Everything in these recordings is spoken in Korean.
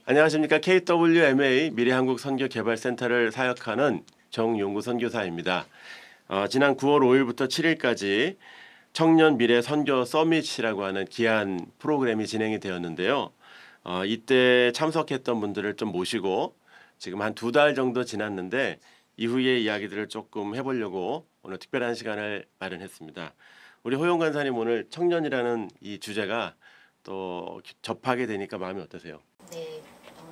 안녕하십니까. KWMA 미래한국선교개발센터를 사역하는 정용구 선교사입니다. 지난 9월 5일부터 7일까지 청년 미래 선교 서밋이라고 하는 귀한 프로그램이 진행이 되었는데요. 이때 참석했던 분들을 좀 모시고 지금 한 2달 정도 지났는데 이후의 이야기들을 조금 해보려고 오늘 특별한 시간을 마련했습니다. 우리 호영 간사님, 오늘 청년이라는 이 주제가 또 접하게 되니까 마음이 어떠세요? 네,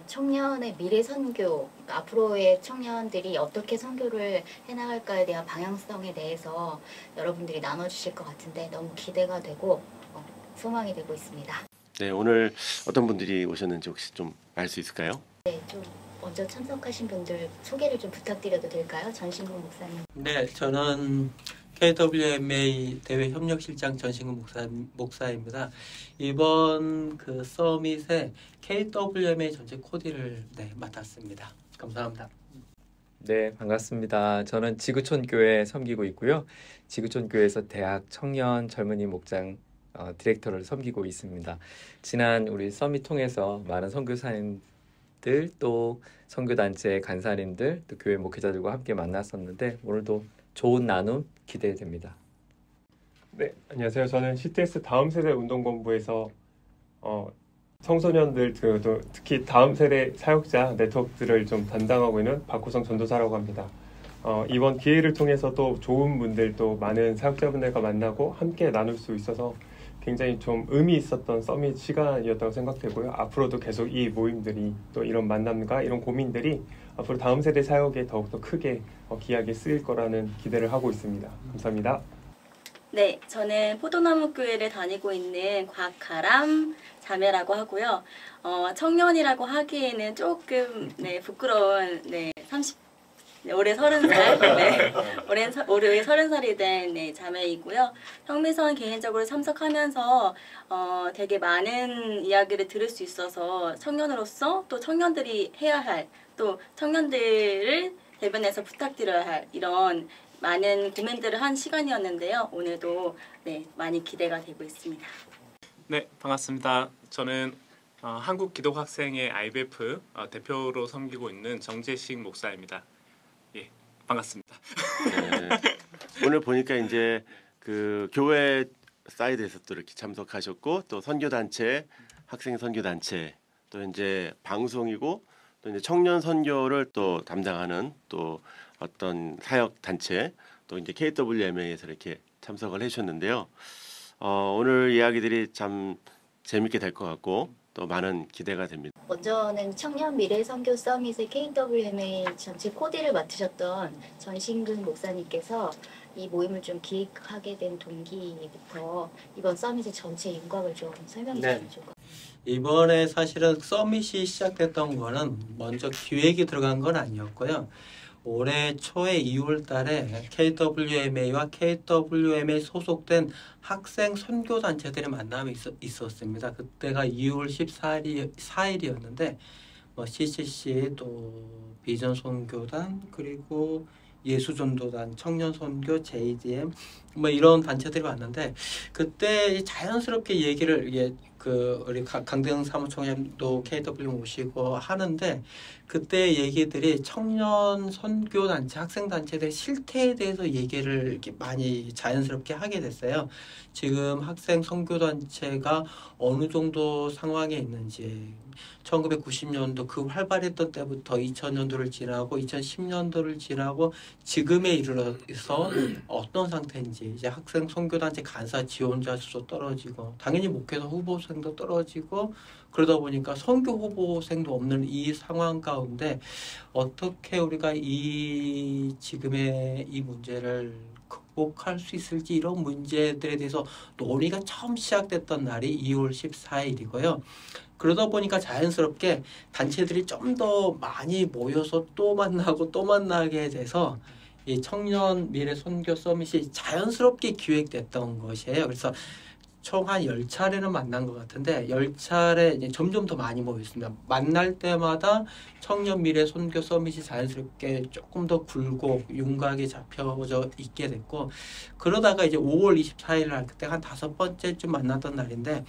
청년의 미래 선교, 앞으로의 청년들이 어떻게 선교를 해나갈까에 대한 방향성에 대해서 여러분들이 나눠주실 것 같은데 너무 기대가 되고 소망이 되고 있습니다. 네, 오늘 어떤 분들이 오셨는지 혹시 좀 알 수 있을까요? 네, 좀 먼저 참석하신 분들 소개를 좀 부탁드려도 될까요? 전신국 목사님. 네, 저는 KWMA 대외협력실장 전신국 목사입니다. 이번 그 서밋에 KWMA 전체 코디를 맡았습니다. 감사합니다. 네, 반갑습니다. 저는 지구촌교회 섬기고 있고요. 지구촌교회에서 대학 청년 젊은이 목장 디렉터를 섬기고 있습니다. 지난 우리 서밋 통해서 많은 선교사님들 또 선교단체 간사님들 또 교회 목회자들과 함께 만났었는데 오늘도 좋은 나눔 기대됩니다. 네, 안녕하세요. 저는 CTS 다음 세대 운동본부에서 청소년들 특히 다음 세대 사역자 네트워크들을 좀 담당하고 있는 박호성 전도사라고 합니다. 이번 기회를 통해서 또 좋은 분들 또 많은 사역자분들과 만나고 함께 나눌 수 있어서 굉장히 좀 의미 있었던 서밋 시간이었다고 생각되고요. 앞으로도 계속 이 모임들이 또 이런 만남과 이런 고민들이 앞으로 다음 세대 사역에 더욱더 크게 귀하게 쓰일 거라는 기대를 하고 있습니다. 감사합니다. 네, 저는 포도나무 교회를 다니고 있는 곽가람 자매라고 하고요. 청년이라고 하기에는 조금 부끄러운 30 올해 30살, 올해 30살이 된 자매이고요. 성미선 개인적으로 참석하면서 되게 많은 이야기를 들을 수 있어서 청년으로서 또 청년들이 해야 할, 또 청년들을 대변해서 부탁드려야 할 이런 많은 고민들을 한 시간이었는데요. 오늘도 많이 기대가 되고 있습니다. 네, 반갑습니다. 저는 한국기독학생회 IBF 대표로 섬기고 있는 정재식 목사입니다. 예, 반갑습니다. 네, 오늘 보니까 이제 그 교회 사이드에서 또 이렇게 참석하셨고 또 선교단체, 학생 선교단체, 또 이제 방송이고 또 이제 청년 선교를 또 담당하는 또 어떤 사역 단체, 또 이제 KWMA에서 이렇게 참석을 해주셨는데요. 오늘 이야기들이 참 재밌게 될 것 같고 또 많은 기대가 됩니다. 먼저는 청년 미래 선교 서밋의 KWMA 전체 코디를 맡으셨던 전신근 목사님께서 이 모임을 좀 기획하게 된 동기부터 이번 서밋의 전체 윤곽을 좀 설명해 주시면 좋을 것 같아요. 이번에 사실은 서밋이 시작됐던 거는 먼저 기획이 들어간 건 아니었고요. 올해 초에 2월 달에 KWMA와 KWMA 소속된 학생 선교단체들의 만남이 있었습니다. 그때가 2월 14일이었는데 CCC 또 비전 선교단 그리고 예수전도단, 청년선교, JDM 이런 단체들이 왔는데 그때 자연스럽게 얘기를 우리 강대영 사무총장도 KW 오시고 하는데 그때 얘기들이 청년 선교 단체, 학생 단체들의 실태에 대해서 얘기를 이렇게 많이 자연스럽게 하게 됐어요. 지금 학생 선교 단체가 어느 정도 상황에 있는지 1990년도 그 활발했던 때부터 2000년도를 지나고 2010년도를 지나고 지금에 이르러서 어떤 상태인지 이제 학생 선교단체 간사 지원자 수도 떨어지고 당연히 목회자 후보생도 떨어지고 그러다 보니까 선교 후보생도 없는 이 상황 가운데 어떻게 우리가 이 지금의 이 문제를 극복할 수 있을지 이런 문제들에 대해서 논의가 처음 시작됐던 날이 2월 14일이고요. 그러다 보니까 자연스럽게 단체들이 좀 더 많이 모여서 또 만나고 또 만나게 돼서 이 청년 미래 선교 서밋이 자연스럽게 기획됐던 것이에요. 그래서 총 한 10차례는 만난 것 같은데 10차례 이제 점점 더 많이 모였습니다. 만날 때마다 청년 미래 선교 서밋이 자연스럽게 조금 더 굴곡, 윤곽이 잡혀져 있게 됐고 그러다가 이제 5월 24일 날 그때 한 5번째쯤 만났던 날인데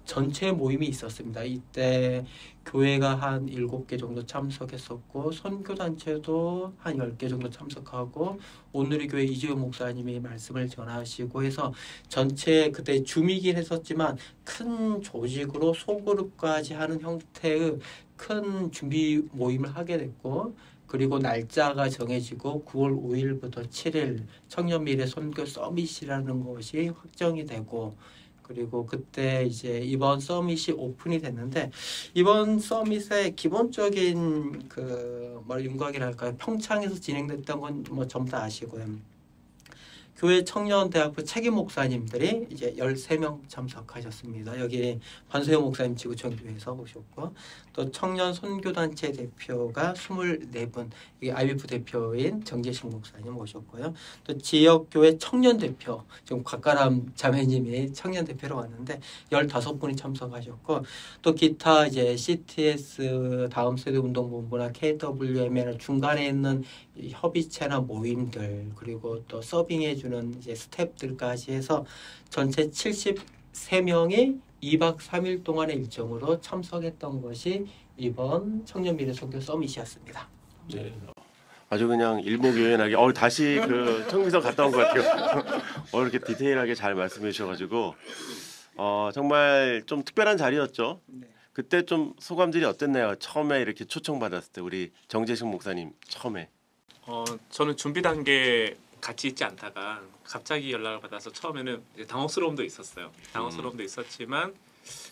전체 모임이 있었습니다. 이때 교회가 한 7개 정도 참석했었고 선교단체도 한 10개 정도 참석하고 오늘의 교회 이주영 목사님이 말씀을 전하시고 해서 전체 그때 줌이긴 했었지만 큰 조직으로 소그룹까지 하는 형태의 큰 준비 모임을 하게 됐고 그리고 날짜가 정해지고 9월 5일부터 7일 청년미래 선교 서밋이라는 것이 확정이 되고 그리고 그때 이제 이번 서밋이 오픈이 됐는데 이번 서밋의 기본적인 윤곽이랄까요 평창에서 진행됐던 건 뭐 전부 다 아시고요. 교회 청년대학부 책임 목사님들이 이제 13명 참석하셨습니다. 여기 반세호 목사님 지구촌 교회에서 오셨고 또 청년 선교단체 대표가 24분 여기 IBF 대표인 정재식 목사님 오셨고요. 또 지역교회 청년 대표 지금 곽가람 자매님이 청년 대표로 왔는데 15분이 참석하셨고 또 기타 이제 CTS 다음 세대 운동본부나 KWML 중간에 있는 협의체나 모임들 그리고 또 서빙해주는 이제 스태프들까지 해서 전체 73명이 2박 3일 동안의 일정으로 참석했던 것이 이번 청년미래 선교 서밋이었습니다. 네. 아주 그냥 일목요연하게 다시 그 청미서 갔다 온 것 같아요. 이렇게 디테일하게 잘 말씀해 주셔가지고 정말 좀 특별한 자리였죠. 네. 그때 좀 소감들이 어땠나요? 처음에 이렇게 초청받았을 때 우리 정재식 목사님 처음에. 저는 준비 단계 같이 있지 않다가 갑자기 연락을 받아서 처음에는 이제 당혹스러움도 있었어요. 당혹스러움도 있었지만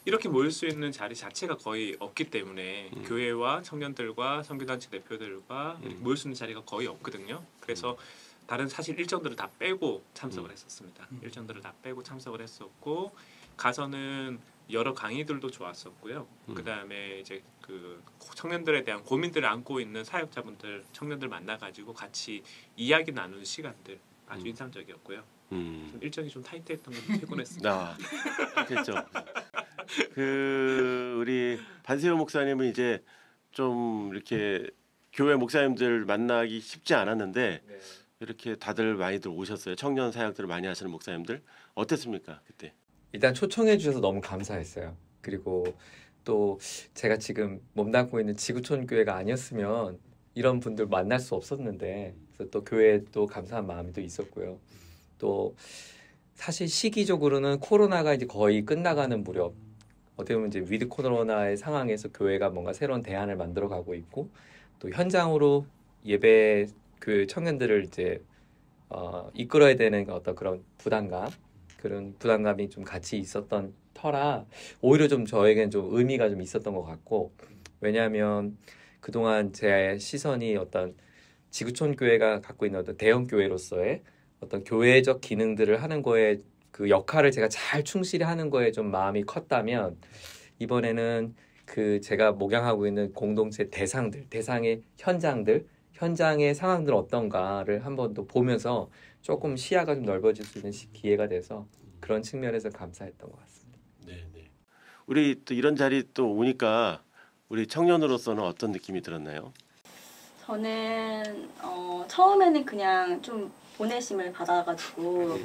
이렇게 모일 수 있는 자리 자체가 거의 없기 때문에 교회와 청년들과 선교단체 대표들과 모일 수 있는 자리가 거의 없거든요. 그래서 다른 사실 일정들을 다 빼고 참석을 했었습니다. 일정들을 다 빼고 참석을 했었고 가서는 여러 강의들도 좋았었고요. 그다음에 이제 그 청년들에 대한 고민들을 안고 있는 사역자분들, 청년들 만나가지고 같이 이야기 나누는 시간들 아주 인상적이었고요. 좀 일정이 좀 타이트했던 건 피곤했습니다. 그렇죠. 우리 반세호 목사님은 이제 좀 이렇게 교회 목사님들 만나기 쉽지 않았는데 네. 이렇게 다들 많이들 오셨어요. 청년 사역들을 많이 하시는 목사님들 어땠습니까 그때? 일단 초청해 주셔서 너무 감사했어요. 그리고 또 제가 지금 몸담고 있는 지구촌 교회가 아니었으면 이런 분들 만날 수 없었는데 그래서 또 교회에 또 감사한 마음이 또 있었고요. 또 사실 시기적으로는 코로나가 이제 거의 끝나가는 무렵 어떻게 보면 이제 위드 코로나의 상황에서 교회가 뭔가 새로운 대안을 만들어가고 있고 또 현장으로 예배 그 청년들을 이제 이끌어야 되는 어떤 그런 그런 부담감이 좀 같이 있었던 터라 오히려 좀 저에겐 좀 의미가 좀 있었던 것 같고 왜냐하면 그동안 제 시선이 어떤 지구촌 교회가 갖고 있는 어떤 대형 교회로서의 어떤 교회적 기능들을 하는 거에 그 역할을 제가 잘 충실히 하는 거에 좀 마음이 컸다면 이번에는 그 제가 목양하고 있는 공동체 대상의 현장의 상황들 어떤가를 한 번 더 보면서 조금 시야가 좀 넓어질 수 있는 기회가 돼서 그런 측면에서 감사했던 것 같습니다. 네. 우리 또 이런 자리 또 오니까 우리 청년으로서는 어떤 느낌이 들었나요? 저는 처음에는 그냥 좀 보내심을 받아가지고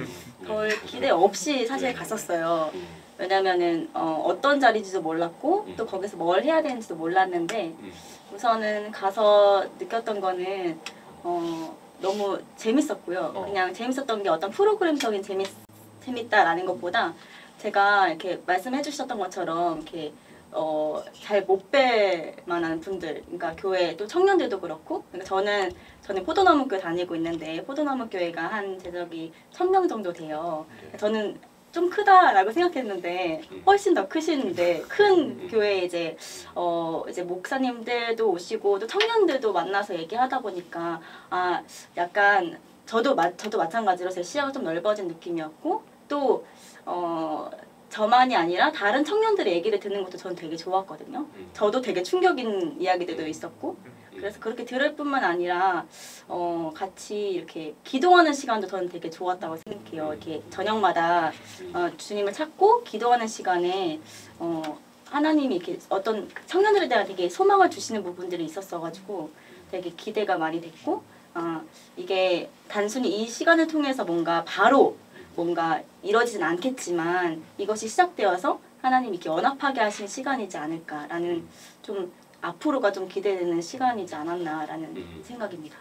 별 기대 없이 사실 갔었어요. 왜냐면은 어떤 자리인지도 몰랐고 또 거기서 뭘 해야 되는지도 몰랐는데 우선은 가서 느꼈던 거는 너무 재밌었고요. 그냥 재밌었던 게 어떤 프로그램적인 재밌다라는 것보다 제가 이렇게 말씀해 주셨던 것처럼 이렇게 잘 못 뵐 만한 분들, 그러니까 교회 또 청년들도 그렇고, 그러니까 저는 포도나무 교회 다니고 있는데 포도나무 교회가 한 제적이 1000명 정도 돼요. 저는 좀 크다라고 생각했는데 훨씬 더 크시는데 큰 교회에 이제 목사님들도 오시고 또 청년들도 만나서 얘기하다 보니까 약간 저도 마찬가지로 제 시야가 좀 넓어진 느낌이었고 또 저만이 아니라 다른 청년들의 얘기를 듣는 것도 저는 되게 좋았거든요. 저도 되게 충격인 이야기들도 있었고 그래서 그렇게 들을 뿐만 아니라 같이 이렇게 기도하는 시간도 저는 되게 좋았다고 생각해요. 이렇게 저녁마다 주님을 찾고 기도하는 시간에 하나님이 이렇게 어떤 청년들에 대한 되게 소망을 주시는 부분들이 있었어가지고 되게 기대가 많이 됐고 이게 단순히 이 시간을 통해서 뭔가 바로 뭔가 이루어지진 않겠지만 이것이 시작되어서 하나님 이렇게 연합하게 하신 시간이지 않을까라는 좀 앞으로가 좀 기대되는 시간이지 않았나라는 생각입니다.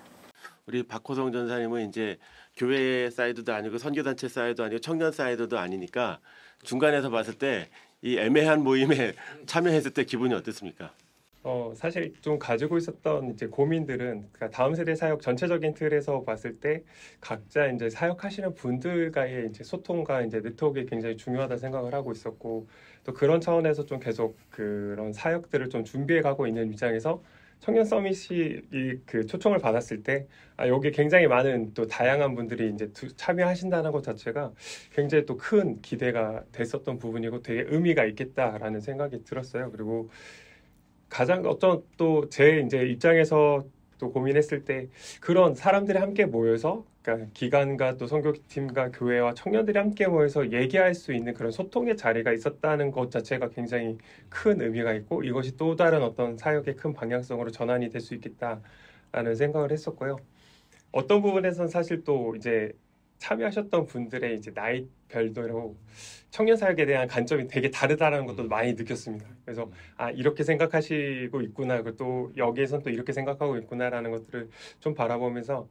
우리 박호성 전사님은 이제 교회 사이드도 아니고 선교단체 사이드도 아니고 청년 사이드도 아니니까 중간에서 봤을 때 이 애매한 모임에 참여했을 때 기분이 어땠습니까? 사실 좀 가지고 있었던 이제 고민들은 그러니까 다음 세대 사역 전체적인 틀에서 봤을 때 각자 이제 사역하시는 분들과의 이제 소통과 이제 네트워크가 굉장히 중요하다 생각을 하고 있었고 또 그런 차원에서 좀 계속 그런 사역들을 좀 준비해 가고 있는 입장에서 청년 서밋이 그 초청을 받았을 때 여기 굉장히 많은 또 다양한 분들이 이제 참여하신다는 것 자체가 굉장히 또 큰 기대가 됐었던 부분이고 되게 의미가 있겠다라는 생각이 들었어요. 그리고 가장 어떤 또 제 이제 입장에서 또 고민했을 때 그런 사람들이 함께 모여서 그러니까 기관과 또 선교팀과 교회와 청년들이 함께 모여서 얘기할 수 있는 그런 소통의 자리가 있었다는 것 자체가 굉장히 큰 의미가 있고 이것이 또 다른 어떤 사역의 큰 방향성으로 전환이 될 수 있겠다라는 생각을 했었고요. 어떤 부분에서는 사실 또 이제 참여하셨던 분들의 이제 나이별도로 청년 사역에 대한 관점이 되게 다르다라는 것도 많이 느꼈습니다. 그래서 이렇게 생각하시고 있구나, 그리고 또 여기에선 또 이렇게 생각하고 있구나라는 것들을 좀 바라보면서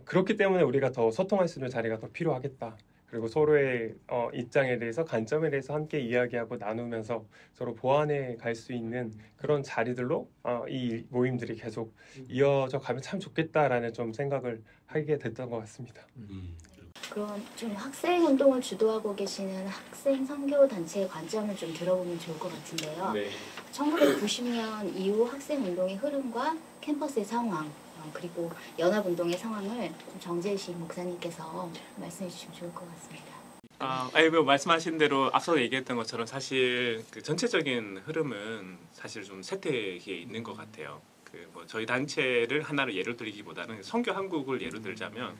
그렇기 때문에 우리가 더 소통할 수 있는 자리가 더 필요하겠다. 그리고 서로의 입장에 대해서 관점에 대해서 함께 이야기하고 나누면서 서로 보완해 갈 수 있는 그런 자리들로 이 모임들이 계속 이어져 가면 참 좋겠다라는 좀 생각을 하게 됐던 것 같습니다. 그럼 좀 학생 운동을 주도하고 계시는 학생 선교 단체의 관점을 좀 들어보면 좋을 것 같은데요. 네. 1990년 이후 학생 운동의 흐름과 캠퍼스의 상황 그리고 연합 운동의 상황을 좀 정재신 목사님께서 말씀해 주시면 좋을 것 같습니다. 뭐 말씀하신 대로 앞서 얘기했던 것처럼 사실 그 전체적인 흐름은 사실 좀 세태기에 있는 것 같아요. 뭐 저희 단체를 하나로 예를 들기보다는 선교 한국을 예로 들자면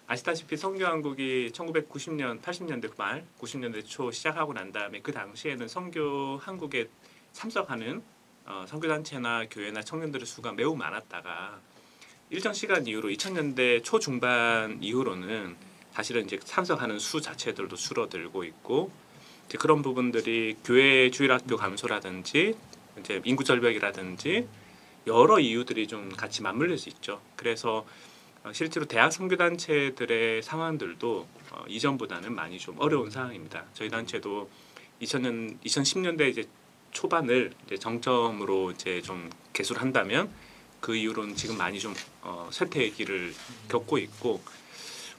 아시다시피 선교 한국이 1990년, 80년대 말, 90년대 초 시작하고 난 다음에 그 당시에는 선교 한국에 참석하는 선교단체나 교회나 청년들의 수가 매우 많았다가 일정 시간 이후로 2000년대 초중반 이후로는 사실은 이제 참석하는 수 자체들도 줄어들고 있고 이제 그런 부분들이 교회 주일학교 감소라든지 이제 인구 절벽이라든지 여러 이유들이 좀 같이 맞물릴 수 있죠. 그래서 실제로 대학 선교단체들의 상황들도 이전보다는 많이 좀 어려운 상황입니다. 저희 단체도 2010년대 이제 초반을 이제 정점으로 이제 좀 개수를 한다면 그 이후로는 지금 많이 좀 쇠퇴기를 겪고 있고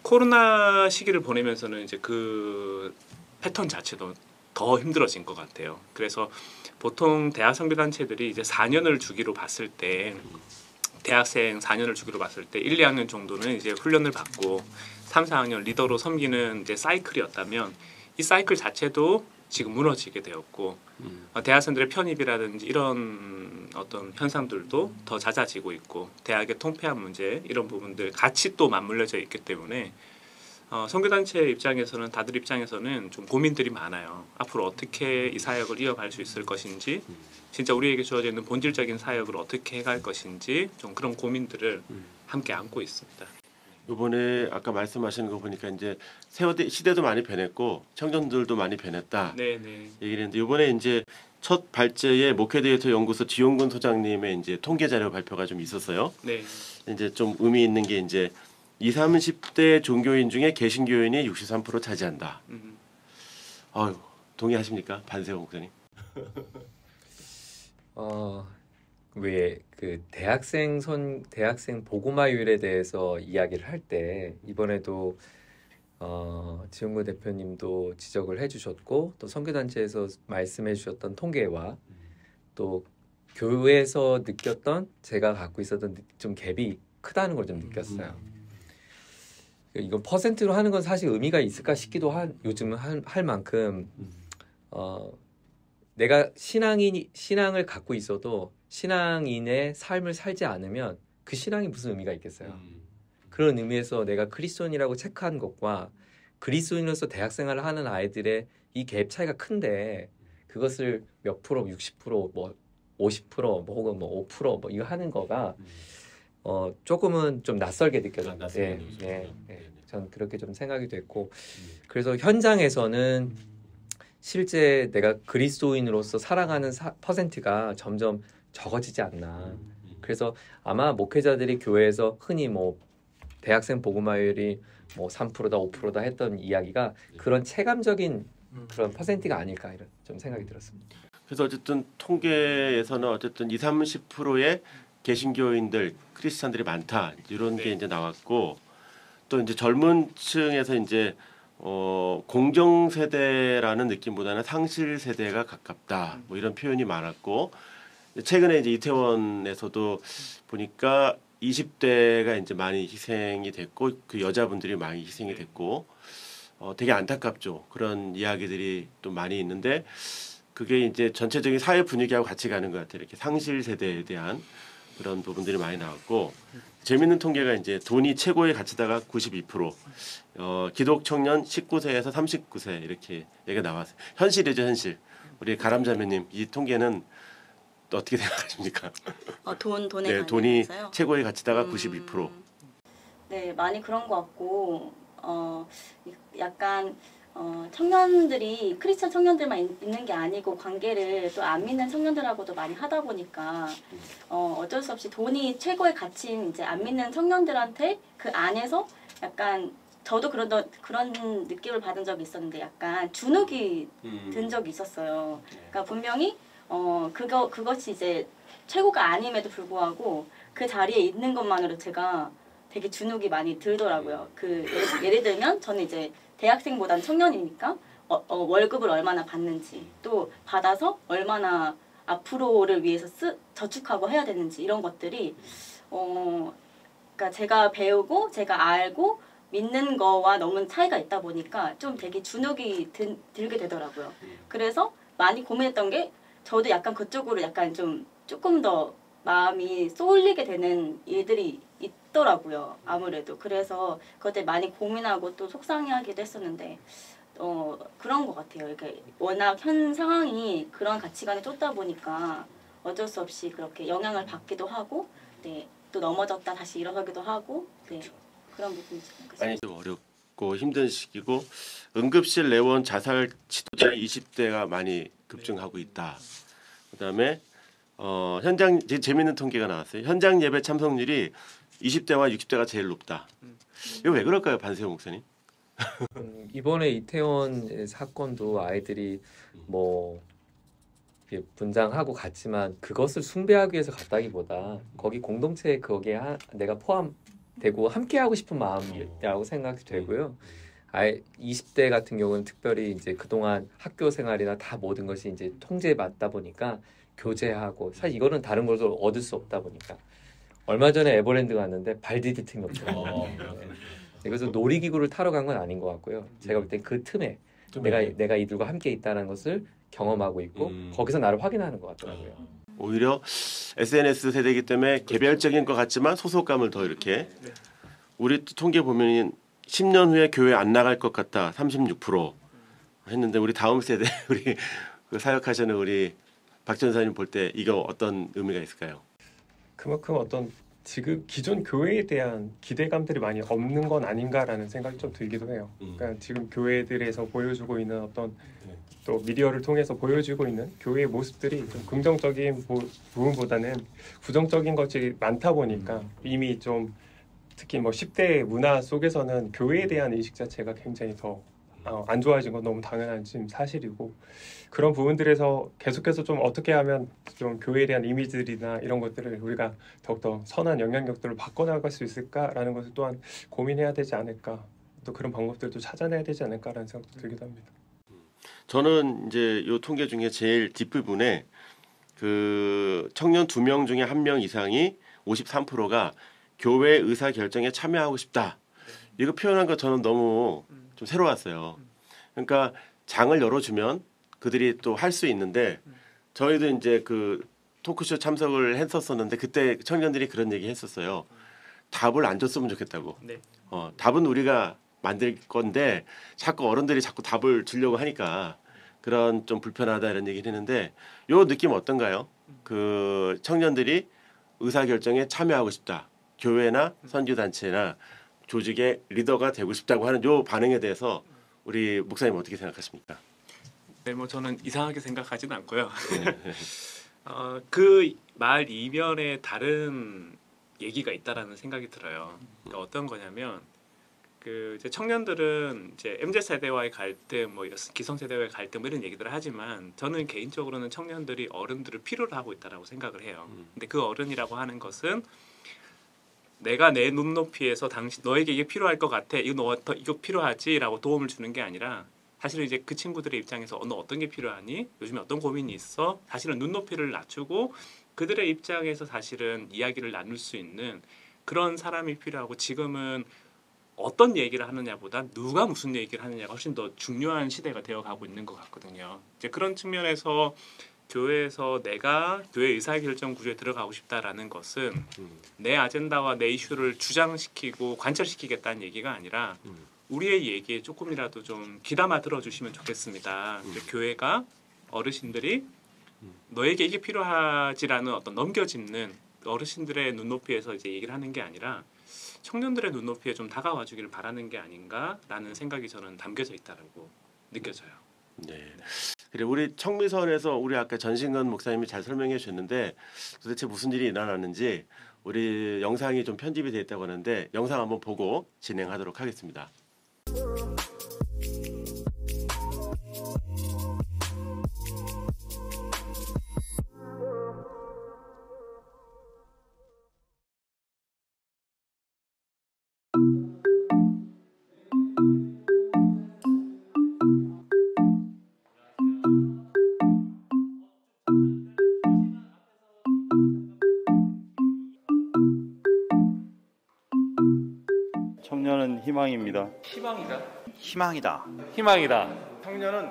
코로나 시기를 보내면서는 이제 그 패턴 자체도 더 힘들어진 것 같아요. 그래서 보통 대학 선교단체들이 이제 4년을 주기로 봤을 때 대학생 4년을 주기로 봤을 때 1, 2학년 정도는 이제 훈련을 받고 3, 4학년 리더로 섬기는 이제 사이클이었다면 이 사이클 자체도 지금 무너지게 되었고 대학생들의 편입이라든지 이런 어떤 현상들도 더 잦아지고 있고 대학의 통폐합 문제 이런 부분들 같이 또 맞물려져 있기 때문에 선교단체 입장에서는 다들 입장에서는 좀 고민들이 많아요. 앞으로 어떻게 이 사역을 이어갈 수 있을 것인지 진짜 우리에게 주어져 있는 본질적인 사역을 어떻게 해갈 것인지 좀 그런 고민들을 함께 안고 있습니다. 이번에 아까 말씀하시는 거 보니까 이제 시대도 많이 변했고 청년들도 많이 변했다. 네네. 얘기를 했는데 이번에 이제 첫 발제의 목회데이터 연구소 지용근 소장님의 이제 통계 자료 발표가 좀 있었어요. 네. 이제 좀 의미 있는 게 이제 20, 30대 종교인 중에 개신교인이 63% 차지한다. 동의하십니까, 반세호 목사님? 왜 그 대학생 보고마율에 대해서 이야기를 할 때 이번에도 지용구 대표님도 지적을 해주셨고 또 선교단체에서 말씀해주셨던 통계와 또 교회에서 느꼈던 제가 갖고 있었던 좀 갭이 크다는 걸 좀 느꼈어요. 이건 퍼센트로 하는 건 사실 의미가 있을까 싶기도 요즘은 할 만큼 내가 신앙을 갖고 있어도 신앙인의 삶을 살지 않으면 그 신앙이 무슨 의미가 있겠어요. 그런 의미에서 내가 그리스도인이라고 체크한 것과 그리스도인으로서 대학생활을 하는 아이들의 이 갭 차이가 큰데 그것을 몇 프로, 60%, 뭐 50%, 뭐 혹은 뭐 5% 뭐 이거 하는 거가 조금은 좀 낯설게 느껴져요. 전 그렇게 좀 생각이 됐고 그래서 현장에서는 실제 내가 그리스도인으로서 살아가는 퍼센트가 점점 적어지지 않나. 그래서 아마 목회자들이 교회에서 흔히 뭐 대학생 복음화율이 뭐 3%다 5%다 했던 이야기가 그런 체감적인 그런 퍼센트가 아닐까 이런 좀 생각이 들었습니다. 그래서 어쨌든 통계에서는 어쨌든 20-30%의 개신교인들 크리스찬들이 많다 이런 게 이제 나왔고 또 이제 젊은 층에서 이제 공정 세대라는 느낌보다는 상실 세대가 가깝다 뭐 이런 표현이 많았고 최근에 이제 이태원에서도 보니까 20대가 이제 많이 희생이 됐고 그 여자분들이 많이 희생이 됐고 되게 안타깝죠. 그런 이야기들이 또 많이 있는데 그게 이제 전체적인 사회 분위기하고 같이 가는 것 같아요. 이렇게 상실 세대에 대한 그런 부분들이 많이 나왔고 재밌는 통계가 이제 돈이 최고의 가치다가 92%, 기독 청년 19세에서 39세 이렇게 얘기가 나왔어요. 현실이죠, 현실. 우리 가람자매님 이 통계는 또 어떻게 생각하십니까? 돈에 네, 돈이 관련해서요? 최고의 가치다가 92%. 네, 많이 그런 것 같고 약간 청년들이 크리스천 청년들만 있는 게 아니고 관계를 또 안 믿는 청년들하고도 많이 하다 보니까 어쩔 수 없이 돈이 최고의 가치인 이제 안 믿는 청년들한테 그 안에서 약간 저도 그런 느낌을 받은 적이 있었는데 약간 주눅이 든 적이 있었어요. 그러니까 분명히 그것이 이제 최고가 아님에도 불구하고 그 자리에 있는 것만으로 제가 되게 주눅이 많이 들더라고요. 그 예를 들면 저는 이제 대학생보다는 청년이니까 월급을 얼마나 받는지 또 받아서 얼마나 앞으로를 위해서 저축하고 해야 되는지 이런 것들이 그러니까 제가 배우고 제가 알고 믿는 거와 너무 차이가 있다 보니까 좀 되게 주눅이 들게 되더라고요. 그래서 많이 고민했던 게 저도 약간 그쪽으로 약간 좀 조금 더 마음이 쏠리게 되는 일들이 있더라고요. 아무래도. 그래서 그때 많이 고민하고 또 속상해하기도 했었는데 그런 것 같아요. 이렇게 워낙 현 상황이 그런 가치관에 쫓다 보니까 어쩔 수 없이 그렇게 영향을 받기도 하고 네, 또 넘어졌다 다시 일어서기도 하고 네, 그런 부분이 많이 좀 어렵고 힘든 시기고 응급실 내원 자살 치료자 20대가 많이 급증하고 있다. 그다음에 현장 재밌는 통계가 나왔어요. 현장 예배 참석률이 20대와 60대가 제일 높다. 이거 왜 그럴까요, 반세호 목사님? 이번에 이태원 사건도 아이들이 뭐 이렇게 분장하고 갔지만 그것을 숭배하기 위해서 갔다기보다 거기 공동체에 거기에 내가 포함되고 함께하고 싶은 마음이라고 생각이 되고요. 20대 같은 경우는 특별히 이제 그동안 학교 생활이나 다 모든 것이 이제 통제받다 보니까 교제하고 사실 이거는 다른 것을 얻을 수 없다 보니까 얼마 전에 에버랜드 갔는데 발 디딜 틈이 없더라고요. 그래서 놀이기구를 타러 간 건 아닌 것 같고요. 제가 볼 때 그 틈에 내가 이들과 함께 있다는 것을 경험하고 있고 거기서 나를 확인하는 것 같더라고요. 오히려 SNS 세대이기 때문에 개별적인 것 같지만 소속감을 더 이렇게 우리 통계 보면 10년 후에 교회 안 나갈 것 같다 36% 했는데 우리 다음 세대 우리 그 사역하시는 우리 박 전사님 볼 때 이거 어떤 의미가 있을까요? 그만큼 어떤 지금 기존 교회에 대한 기대감들이 많이 없는 건 아닌가라는 생각이 좀 들기도 해요. 그러니까 지금 교회들에서 보여주고 있는 어떤 또 미디어를 통해서 보여주고 있는 교회의 모습들이 좀 긍정적인 부분보다는 부정적인 것이 많다 보니까 이미 좀 특히 뭐 10대 문화 속에서는 교회에 대한 인식 자체가 굉장히 더 안 좋아진 건 너무 당연한 지금 사실이고 그런 부분들에서 계속해서 좀 어떻게 하면 좀 교회에 대한 이미지들이나 이런 것들을 우리가 더욱더 선한 영향력들을 바꿔나갈 수 있을까라는 것을 또한 고민해야 되지 않을까 또 그런 방법들도 찾아내야 되지 않을까라는 생각도 들기도 합니다. 저는 이제 이 통계 중에 제일 뒷부분에 그 청년 2명 중에 1명 이상이 53%가 교회 의사 결정에 참여하고 싶다. 이거 표현한 거 저는 너무 좀 새로웠어요. 그러니까 장을 열어주면 그들이 또 할 수 있는데 저희도 이제 그 토크쇼 참석을 했었었는데 그때 청년들이 그런 얘기 했었어요. 답을 안 줬으면 좋겠다고. 네. 답은 우리가 만들 건데 자꾸 어른들이 자꾸 답을 주려고 하니까 그런 좀 불편하다 이런 얘기를 했는데 요 느낌 어떤가요? 그 청년들이 의사결정에 참여하고 싶다. 교회나 선교단체나 조직의 리더가 되고 싶다고 하는 요 반응에 대해서 우리 목사님 어떻게 생각하십니까? 네, 뭐 저는 이상하게 생각하지는 않고요. 그 말 이면에 다른 얘기가 있다라는 생각이 들어요. 그러니까 어떤 거냐면 그 이제 청년들은 이제 MZ 세대와의 갈등, 뭐 기성 세대와의 갈등 뭐 이런 얘기들을 하지만 저는 개인적으로는 청년들이 어른들을 필요로 하고 있다라고 생각을 해요. 근데 그 어른이라고 하는 것은 내가 내 눈높이에서 당신 너에게 이게 필요할 것 같아. 이거 필요하지라고 도움을 주는 게 아니라 사실은 이제 그 친구들의 입장에서 너 어떤 게 필요하니? 요즘에 어떤 고민이 있어? 사실은 눈높이를 낮추고 그들의 입장에서 사실은 이야기를 나눌 수 있는 그런 사람이 필요하고 지금은 어떤 얘기를 하느냐보다 누가 무슨 얘기를 하느냐가 훨씬 더 중요한 시대가 되어가고 있는 것 같거든요. 이제 그런 측면에서 교회에서 내가 교회 의사결정 구조에 들어가고 싶다라는 것은 내 아젠다와 내 이슈를 주장시키고 관철시키겠다는 얘기가 아니라 우리의 얘기에 조금이라도 좀 귀담아 들어주시면 좋겠습니다. 이제 교회가 어르신들이 너에게 이게 필요하지라는 어떤 넘겨짚는 어르신들의 눈높이에서 이제 얘기를 하는 게 아니라 청년들의 눈높이에 좀 다가와 주기를 바라는 게 아닌가라는 생각이 저는 담겨져 있다라고 느껴져요. 네. 그리고 우리 청미선에서 우리 아까 전신근 목사님이 잘 설명해 주셨는데 도대체 무슨 일이 일어나는지 우리 영상이 좀 편집이 돼 있다고 하는데 영상 한번 보고 진행하도록 하겠습니다. 청년은 희망입니다. 희망이다. 희망이다. 청년은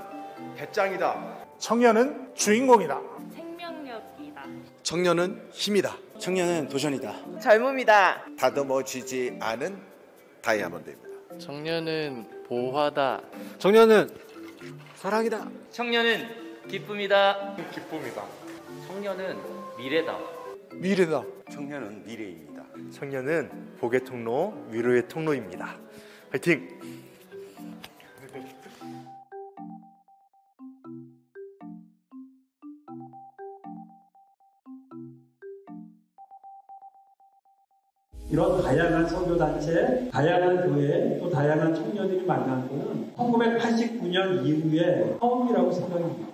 배짱이다. 청년은 주인공이다. 생명력이다. 청년은 힘이다. 청년은 도전이다. 젊음이다. 다듬어지지 않은 다이아몬드입니다. 청년은 보화다. 청년은 사랑이다. 청년은 기쁨이다. 기쁨이다. 청년은 미래다. 미래다. 청년은 미래입니다. 청년은 복의 통로, 위로의 통로입니다. 화이팅! 이런 다양한 선교단체, 다양한 교회, 또 다양한 청년들이 만난 거는 1989년 이후에 처음이라고 생각합니다.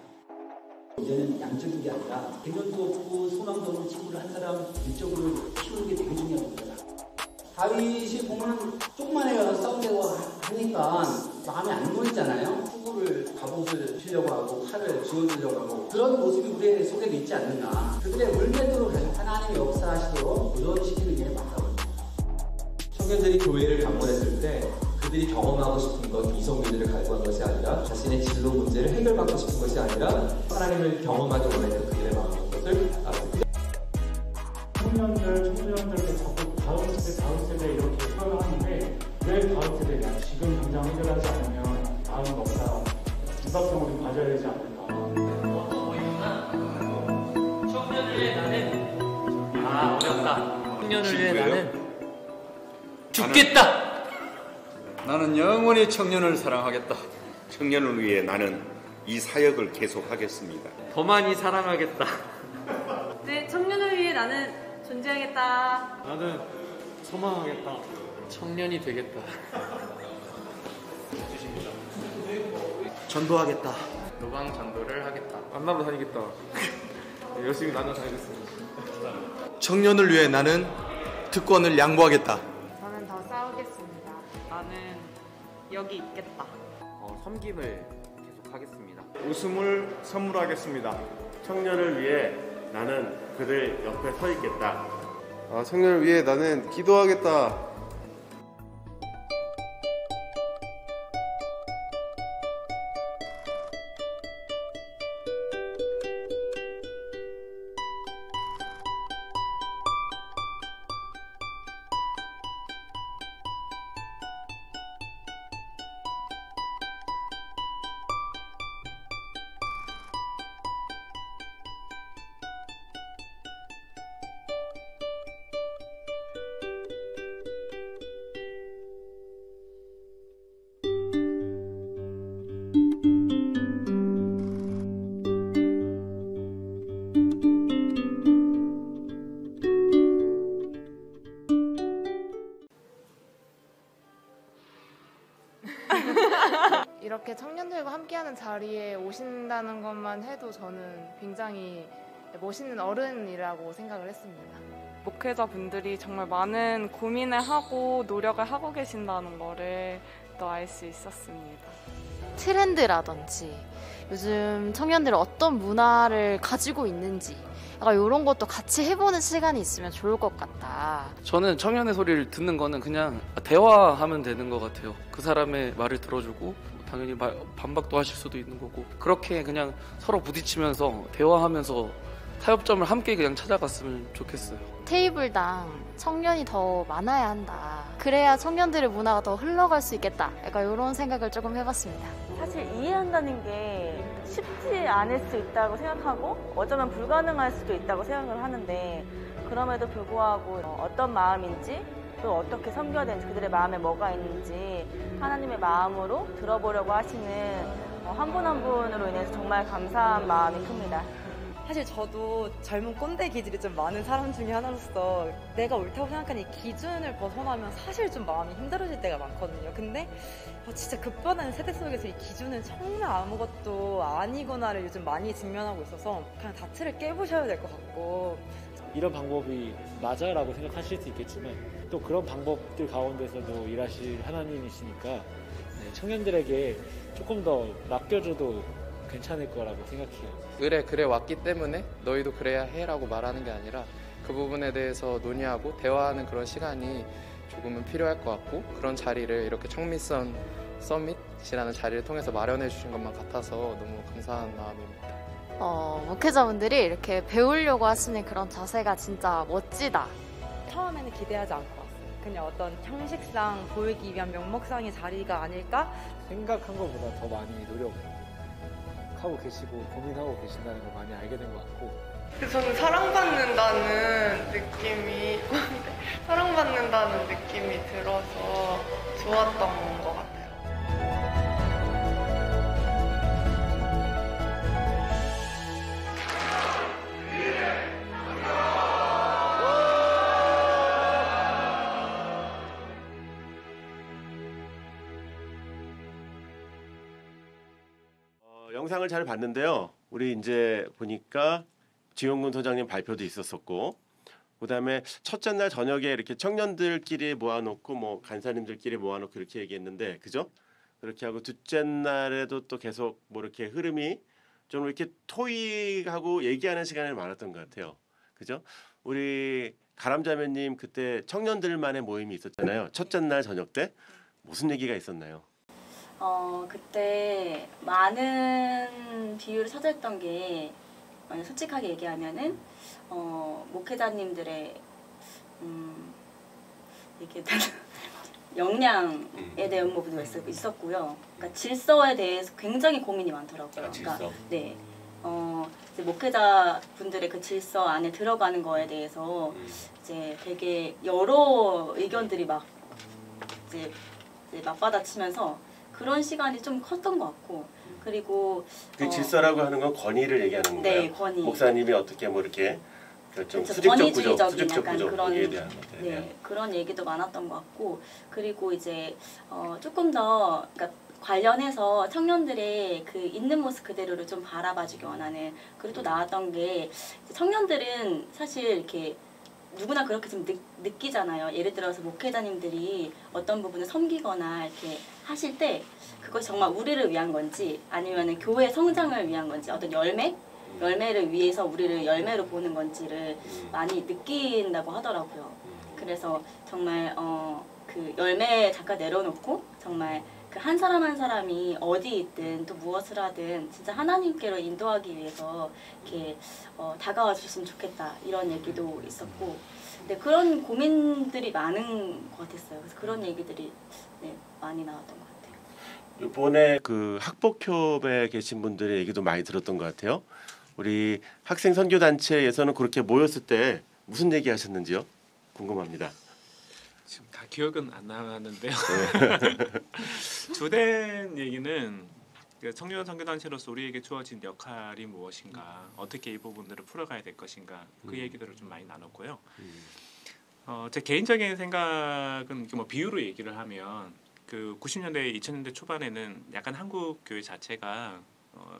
이제는 양적인 게 아니라 개념도 없고 소망도 없는 친구를 한 사람 일적으로 키우는 게 되게 중요한 겁니다. 다윗이 보면 조그만 애가 싸우려고 하니까 마음에 안 놓이잖아요. 투구를 갑옷을 치려고 하고 칼을 쥐어주려고 하고 그런 모습이 우리 속에도 있지 않는가. 그들의 물매도로 계속 하나님의 역사하시도록 도전시키는 게 맞다고. 청년들이 교회를 방문했을 때 그들이 경험하고 싶은 것, 이성민들을 갈구한 것이 아니라 자신의 진로 문제를 해결받고 싶은 것이 아니라 하나님을 경험하기 원했던 그들의 마음인 것을 알았습니다. 청년들 자꾸 다음 세대 이렇게 표현하는데 왜 다음 세대냐? 지금 당장 해결하지 않으면 다음 역사 불가평을 가져야 되지 않을까? 청년을 위해 나는 어렵다. 청년을 위해 나는 죽겠다. 나는 영원히 청년을 사랑하겠다. 청년을 위해 나는 이 사역을 계속하겠습니다. 더 많이 사랑하겠다. 네, 청년을 위해 나는 존재하겠다. 나는 소망하겠다. 청년이 되겠다. 전도하겠다. 노방 전도를 하겠다. 만나러 다니겠다. 열심히 나눠 다니겠습니다. 청년을 위해 나는 특권을 양보하겠다. 저는 더 싸우겠습니다. 나는 여기 있겠다. 섬김을 계속하겠습니다. 웃음을 선물하겠습니다. 청년을 위해 나는 그들 옆에 서 있겠다. 청년을 위해 나는 기도하겠다. 이렇게 청년들과 함께하는 자리에 오신다는 것만 해도 저는 굉장히 멋있는 어른이라고 생각을 했습니다. 목회자분들이 정말 많은 고민을 하고 노력을 하고 계신다는 거를 또 알 수 있었습니다. 트렌드라든지 요즘 청년들이 어떤 문화를 가지고 있는지 약간 이런 것도 같이 해보는 시간이 있으면 좋을 것 같다. 저는 청년의 소리를 듣는 거는 그냥 대화하면 되는 것 같아요. 그 사람의 말을 들어주고 당연히 반박도 하실 수도 있는 거고 그렇게 그냥 서로 부딪히면서 대화하면서 타협점을 함께 그냥 찾아갔으면 좋겠어요. 테이블당 청년이 더 많아야 한다. 그래야 청년들의 문화가 더 흘러갈 수 있겠다. 약간 이런 생각을 조금 해봤습니다. 사실 이해한다는 게 쉽지 않을 수 있다고 생각하고 어쩌면 불가능할 수도 있다고 생각을 하는데 그럼에도 불구하고 어떤 마음인지 또 어떻게 섬겨야 되는지 그들의 마음에 뭐가 있는지 하나님의 마음으로 들어보려고 하시는 한 분 한 분으로 인해서 정말 감사한 마음이 큽니다. 사실 저도 젊은 꼰대 기질이 좀 많은 사람 중에 하나로서 내가 옳다고 생각하는 이 기준을 벗어나면 사실 좀 마음이 힘들어질 때가 많거든요. 근데 진짜 급변하는 세대 속에서 이 기준은 정말 아무것도 아니구나를 요즘 많이 직면하고 있어서 그냥 다 틀을 깨부셔야 될 것 같고 이런 방법이 맞아라고 생각하실 수 있겠지만 또 그런 방법들 가운데서도 일하실 하나님이시니까 청년들에게 조금 더 맡겨줘도 괜찮을 거라고 생각해요. 그래 왔기 때문에 너희도 그래야 해라고 말하는 게 아니라 그 부분에 대해서 논의하고 대화하는 그런 시간이 조금은 필요할 것 같고 그런 자리를 이렇게 청미선 서밋이라는 자리를 통해서 마련해 주신 것만 같아서 너무 감사한 마음입니다. 목회자분들이 이렇게 배우려고 하시는 그런 자세가 진짜 멋지다. 처음에는 기대하지 않고 왔어요. 그냥 어떤 형식상 보이기 위한 명목상의 자리가 아닐까? 생각한 것보다 더 많이 노력하고 계시고 고민하고 계신다는 걸 많이 알게 된 것 같고 저는 사랑받는다는 느낌이 들어서 좋았던 것 같아요. 영상을 잘 봤는데요. 우리 이제 보니까 지용군 소장님 발표도 있었었고, 그다음에 첫째 날 저녁에 이렇게 청년들끼리 모아놓고 뭐 간사님들끼리 모아놓고 이렇게 얘기했는데, 그죠? 그렇게 하고 둘째 날에도 또 계속 뭐 이렇게 흐름이 좀 이렇게 토익하고 얘기하는 시간이 많았던 것 같아요. 그죠? 우리 가람자매님 그때 청년들만의 모임이 있었잖아요. 첫째 날 저녁 때 무슨 얘기가 있었나요? 그때 많은 비유를 찾았던 게 솔직하게 얘기하면은 목회자님들의 이렇게 역량에 대한 부분도 있었고요. 그러니까 질서에 대해서 굉장히 고민이 많더라고요. 질서. 그러니까 네, 이제 목회자 분들의 그 질서 안에 들어가는 거에 대해서 이제 되게 여러 의견들이 막 이제 맞받아치면서 그런 시간이 좀 컸던 것 같고, 그리고 그 질서라고 하는 건 권위를 얘기하는 건가요? 네, 권위. 목사님이 어떻게 뭐 이렇게 좀 그렇죠. 수직적 구조 그런 거기에 대한 것들. 네, 그런 얘기도 많았던 것 같고, 그리고 이제 조금 더 그러니까 관련해서 청년들의 그 있는 모습 그대로를 좀 바라봐주기 원하는. 그리고 또 나왔던 게 청년들은 사실 이렇게 누구나 그렇게 좀 느끼잖아요. 예를 들어서 목회자님들이 어떤 부분을 섬기거나 이렇게 하실 때 그것이 정말 우리를 위한 건지 아니면 교회 성장을 위한 건지 어떤 열매를 위해서 우리를 열매로 보는 건지를 많이 느낀다고 하더라고요. 그래서 정말 그 열매 잠깐 내려놓고 정말 그 한 사람 한 사람이 어디 있든 또 무엇을 하든 진짜 하나님께로 인도하기 위해서 이렇게 다가와 주셨으면 좋겠다 이런 얘기도 있었고, 근데 그런 고민들이 많은 것 같았어요. 그래서 그런 얘기들이 많이 나왔던 것 같아요. 이번에 그 학복협에 계신 분들의 얘기도 많이 들었던 것 같아요. 우리 학생 선교 단체에서는 그렇게 모였을 때 무슨 얘기 하셨는지요? 궁금합니다. 지금 다 기억은 안 나는데요. 주된 얘기는 청년 선교단체로서 우리에게 주어진 역할이 무엇인가, 어떻게 이 부분들을 풀어가야 될 것인가, 그 얘기들을 좀 많이 나눴고요. 제 개인적인 생각은 뭐 비유로 얘기를 하면 그 90년대 2000년대 초반에는 약간 한국 교회 자체가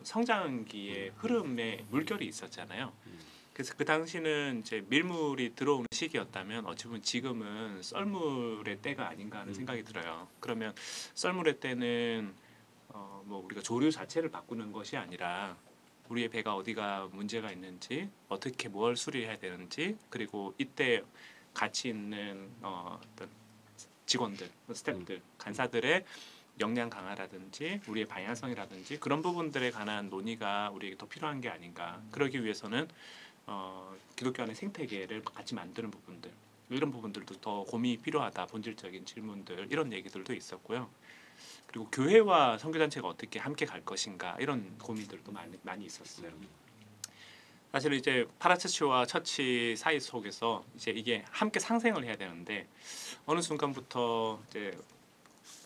성장기의 흐름에 물결이 있었잖아요. 그래서 그 당시는 이제 밀물이 들어오는 시기였다면 어찌 보면 지금은 썰물의 때가 아닌가 하는 생각이 들어요. 그러면 썰물의 때는 뭐 우리가 조류 자체를 바꾸는 것이 아니라 우리의 배가 어디가 문제가 있는지, 어떻게 뭘 수리해야 되는지, 그리고 이때 같이 있는 어떤 직원들, 스태프들, 간사들의 역량 강화라든지 우리의 방향성이라든지 그런 부분들에 관한 논의가 우리에게 더 필요한 게 아닌가. 그러기 위해서는 기독교 안의 생태계를 같이 만드는 부분들, 이런 부분들도 더 고민이 필요하다. 본질적인 질문들, 이런 얘기들도 있었고요. 그리고 교회와 선교단체가 어떻게 함께 갈 것인가, 이런 고민들도 많이 있었어요. 사실 이제 파라처치와 처치 사이 속에서 이제 이게 함께 상생을 해야 되는데 어느 순간부터 이제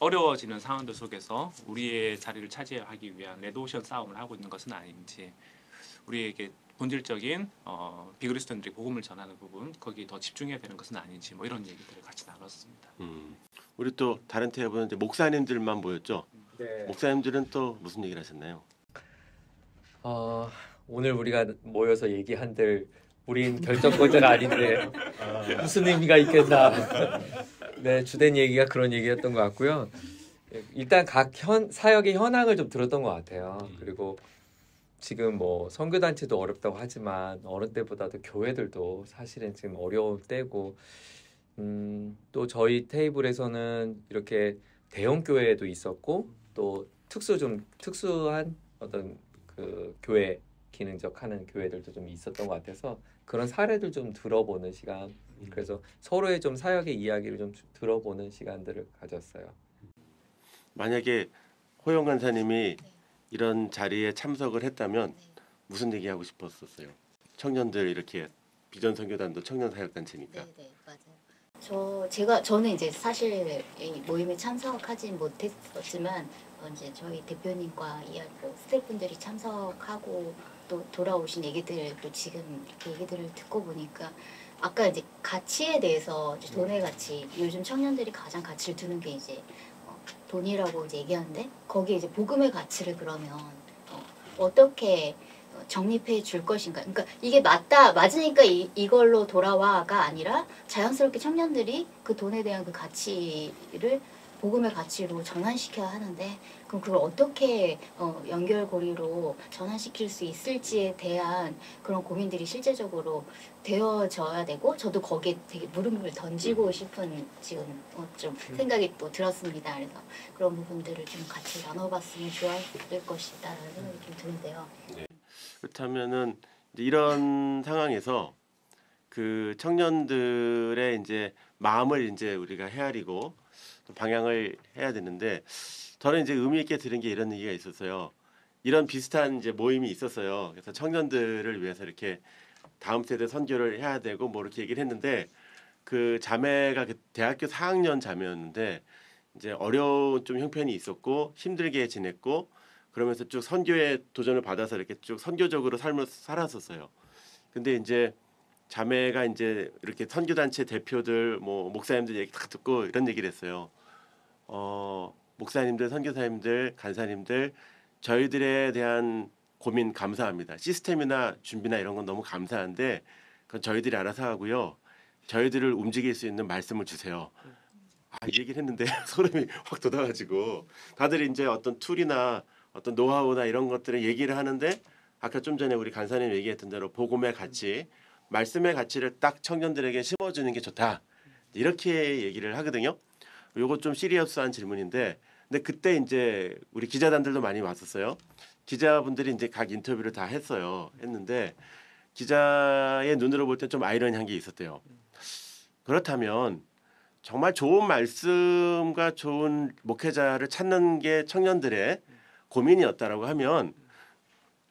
어려워지는 상황들 속에서 우리의 자리를 차지하기 위한 레드오션 싸움을 하고 있는 것은 아닌지, 우리에게 본질적인 비그리스도인들이 복음을 전하는 부분, 거기에 더 집중해야 되는 것은 아닌지, 뭐 이런 얘기들을 같이 나눴습니다. 우리 또 다른 테이블은 이제 목사님들만 모였죠. 네. 목사님들은 또 무슨 얘기를 하셨나요? 오늘 우리가 모여서 얘기한들 우린 결정권자가 아닌데 무슨 의미가 있겠나. 네, 주된 얘기가 그런 얘기였던 것 같고요. 일단 각 사역의 현황을 좀 들었던 것 같아요. 그리고 지금 뭐 선교단체도 어렵다고 하지만 어느 때보다도 교회들도 사실은 지금 어려울 때고, 또 저희 테이블에서는 이렇게 대형 교회도 있었고 또 특수한 어떤 그 교회 기능적 하는 교회들도 좀 있었던 것 같아서 그런 사례들 좀 들어보는 시간, 그래서 서로의 좀 사역의 이야기를 좀 들어보는 시간들을 가졌어요. 만약에 호영 간사님이 이런 자리에 참석을 했다면 무슨 얘기 하고 싶었었어요? 청년들 이렇게 비전 선교단도 청년 사역 단체니까. 네, 맞아요. 저는 이제 사실 이 모임에 참석하지 못했었지만 이제 저희 대표님과 뭐 스태프분들이 참석하고 또 돌아오신 얘기들도 지금 이렇게 얘기들을 듣고 보니까 아까 이제 가치에 대해서 이제 돈의 가치, 요즘 청년들이 가장 가치를 두는 게 이제 돈이라고 이제 얘기하는데 거기에 이제 복음의 가치를 그러면 어떻게 정립해 줄 것인가. 그러니까 이게 맞으니까 이걸로 돌아와가 아니라 자연스럽게 청년들이 그 돈에 대한 그 가치를 복음의 가치로 전환시켜야 하는데 그럼 그걸 어떻게 연결고리로 전환시킬 수 있을지에 대한 그런 고민들이 실제적으로 되어져야 되고, 저도 거기에 되게 물음을 던지고 싶은 지금 좀 생각이 또 들었습니다. 그래서 그런 부분들을 좀 같이 나눠봤으면 좋았을 것이다라는 생각이 좀 드는데요. 네. 그렇다면은 이런 상황에서 그 청년들의 이제 마음을 이제 우리가 헤아리고 방향을 해야 되는데, 저는 이제 의미 있게 들은 게 이런 얘기가 있었어요. 이런 비슷한 이제 모임이 있었어요. 그래서 청년들을 위해서 이렇게 다음 세대 선교를 해야 되고 뭐 이렇게 얘기를 했는데, 그 자매가 그 대학교 4학년 자매였는데 이제 어려운 좀 형편이 있었고 힘들게 지냈고 그러면서 쭉 선교에 도전을 받아서 이렇게 쭉 선교적으로 삶을 살았었어요. 근데 이제 자매가 이제 이렇게 선교단체 대표들 뭐 목사님들 얘기 다 듣고 이런 얘기를 했어요. 목사님들, 선교사님들, 간사님들, 저희들에 대한 고민 감사합니다. 시스템이나 준비나 이런 건 너무 감사한데 그건 저희들이 알아서 하고요. 저희들을 움직일 수 있는 말씀을 주세요. 이 얘기를 했는데 소름이 확 돋아가지고 다들 이제 어떤 툴이나 어떤 노하우나 이런 것들을 얘기를 하는데, 아까 좀 전에 우리 간사님 얘기했던 대로 복음의 가치, 말씀의 가치를 딱 청년들에게 심어주는 게 좋다, 이렇게 얘기를 하거든요. 요거 좀 시리어스한 질문인데, 근데 그때 이제 우리 기자단들도 많이 왔었어요. 기자분들이 이제 각 인터뷰를 다 했는데 기자의 눈으로 볼 때 좀 아이러니한 게 있었대요. 그렇다면 정말 좋은 말씀과 좋은 목회자를 찾는 게 청년들의 고민이었다라고 하면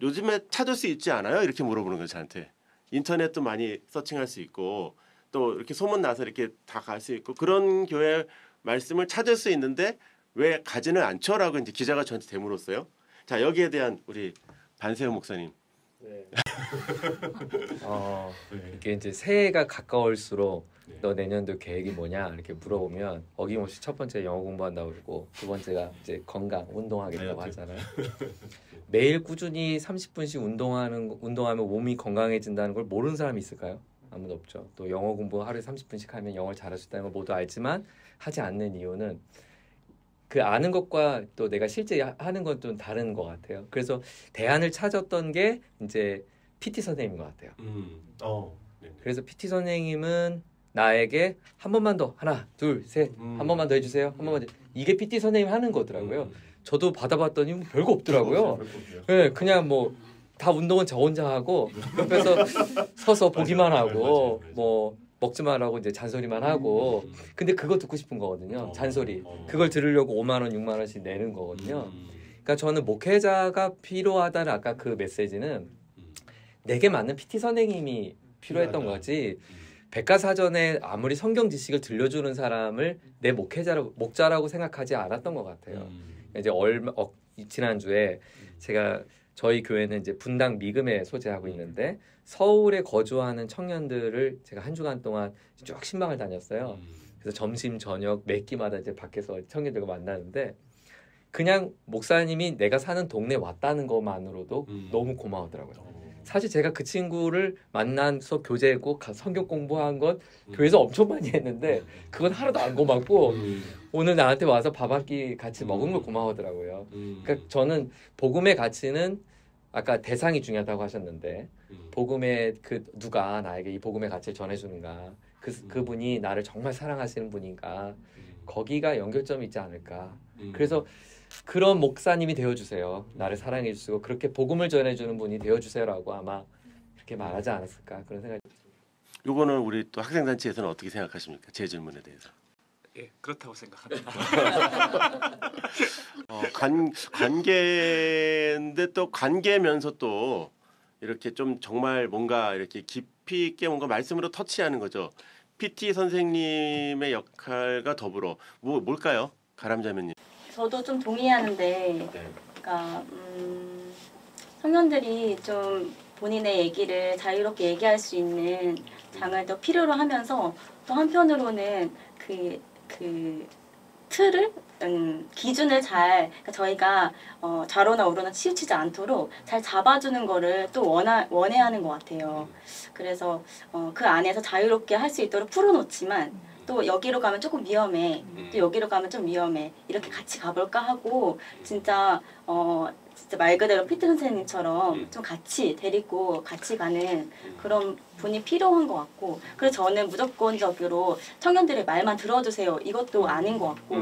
요즘에 찾을 수 있지 않아요? 이렇게 물어보는 거예요, 저한테. 인터넷도 많이 서칭할 수 있고 또 이렇게 소문 나서 이렇게 다 갈 수 있고 그런 교회 말씀을 찾을 수 있는데 왜 가지는 않죠?라고 이제 기자가 저한테 되물었어요. 자, 여기에 대한 우리 반세우 목사님. 네. 이게 이제 새해가 가까울수록 너 내년도 계획이 뭐냐 이렇게 물어보면 어김없이 첫 번째 영어 공부한다고 그러고 두 번째가 이제 건강 운동하겠다고 하잖아요. 매일 꾸준히 30분씩 운동하면 몸이 건강해진다는 걸 모르는 사람이 있을까요? 아무도 없죠. 또 영어 공부 하루에 30분씩 하면 영어를 잘할 수 있다는 걸 모두 알지만 하지 않는 이유는 그 아는 것과 또 내가 실제 하는 건 좀 다른 것 같아요. 그래서 대안을 찾았던 게 이제 PT 선생님인 것 같아요. 그래서 PT 선생님은 나에게 한 번만 더 하나 둘 셋 한 번만 더 해주세요. 한 번만 더. 이게 PT 선생님 하는 거더라고요. 저도 받아봤더니 별거 없더라고요. 네, 그냥 뭐 다 운동은 저 혼자 하고 옆에서 서서 보기만 하고 뭐 먹지만 하고 이제 잔소리만 하고 근데 그거 듣고 싶은 거거든요. 잔소리. 그걸 들으려고 5만 원, 6만 원씩 내는 거거든요. 그러니까 저는 목회자가 필요하다는 아까 그 메시지는 내게 맞는 PT 선생님이 필요했던 거지. 백과사전에 아무리 성경 지식을 들려주는 사람을 내 목자라고 생각하지 않았던 것 같아요. 이제 지난주에 제가 저희 교회는 이제 분당 미금에 소재하고 있는데 서울에 거주하는 청년들을 제가 한 주간 동안 쭉 신방을 다녔어요. 그래서 점심 저녁 매 끼마다 이제 밖에서 청년들과 만나는데 그냥 목사님이 내가 사는 동네 왔다는 것만으로도 너무 고마우더라고요. 사실 제가 그 친구를 만나서 교제했고 성경 공부한 건 교회에서 엄청 많이 했는데 그건 하나도 안 고맙고 오늘 나한테 와서 밥 한 끼 같이 먹은 걸 고마워하더라고요. 그러니까 저는 복음의 가치는 아까 대상이 중요하다고 하셨는데 복음의 그 누가 나에게 이 복음의 가치를 전해주는가 그분이 나를 정말 사랑하시는 분인가 거기가 연결점이 있지 않을까. 그래서 그런 목사님이 되어주세요. 나를 사랑해 주시고 그렇게 복음을 전해주는 분이 되어주세요라고 아마 그렇게 말하지 않았을까 그런 생각이 듭니다. 요거는 우리 또 학생단체에서는 어떻게 생각하십니까? 제 질문에 대해서. 예, 그렇다고 생각합니다. 관계인데 또 관계면서 또 이렇게 좀 정말 뭔가 이렇게 깊이 있게 뭔가 말씀으로 터치하는 거죠. PT 선생님의 역할과 더불어 뭘까요? 가람자매님. 저도 좀 동의하는데, 그러니까 청년들이 좀 본인의 얘기를 자유롭게 얘기할 수 있는 장을 더 필요로 하면서 또 한편으로는 그 틀을 기준을 잘 그러니까 저희가 좌로나 우로나 치우치지 않도록 잘 잡아주는 거를 또 원해하는 것 같아요. 그래서 그 안에서 자유롭게 할 수 있도록 풀어놓지만 또 여기로 가면 조금 위험해. 또 여기로 가면 좀 위험해. 이렇게 같이 가볼까 하고 진짜 말 그대로 피트 선생님처럼 좀 같이 데리고 같이 가는 그런 분이 필요한 것 같고 그래서 저는 무조건적으로 청년들의 말만 들어주세요. 이것도 아닌 것 같고